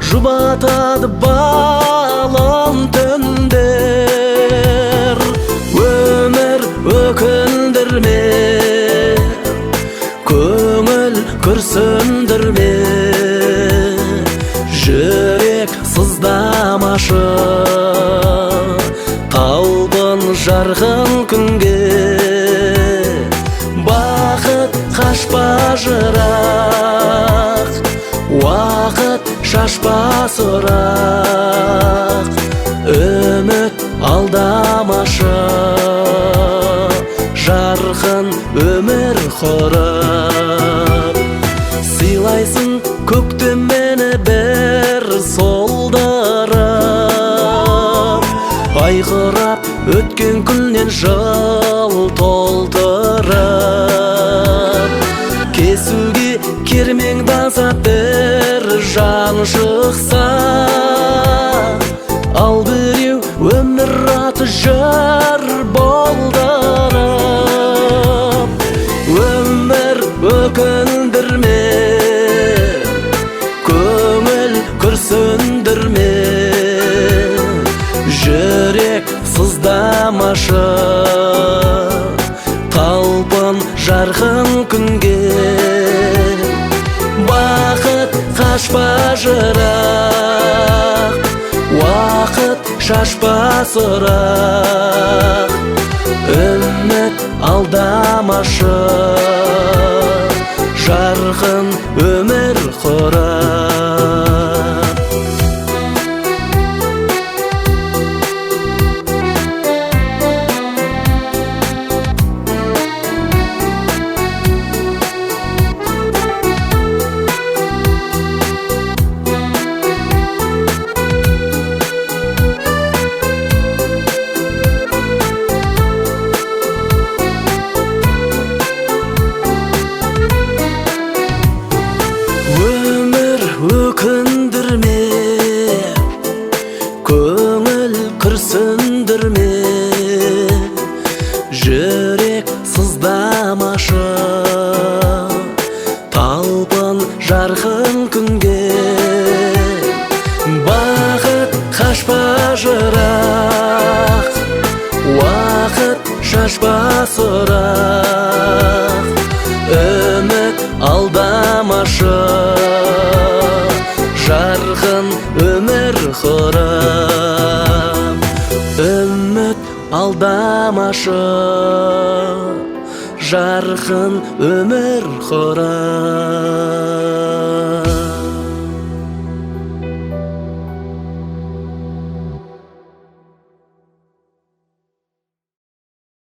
жұбатады балын түндер. Өмір өкіндірме, көңіл күрсіндірме, жүрек сыздамашы, талпын жарқын күнге. Бақыт қашпа жырақ, уақыт шашпа сұрақ, үміт алдамашы, жарқын өмір құрып. Сыйлайсың көктем мені бір солдырып, айқырап өткен күннен жыл толтырып. Кесуге кермеңді аңсап бір жан шықса, ал біреу өмір аты жыр болдырып. Өмір өкіндірме, көңіл күрсіндірме, жүрек сыздамашы, талпын жарқын күнге. Бақыт қашпа жырақ, уақыт шашпа сұрақ, үміт алдамашы, жарқын өмір құрып. Өкіндірме, көңіл күрсіндірме, жүрек сыздамашы, талпын жарқын күнге. Бақыт қашпа жырақ, уақыт шашпа сұрақ, үміт алдамашы, жарқын өмір құрып. Үміт алдамашы, жарқын өмір құрып.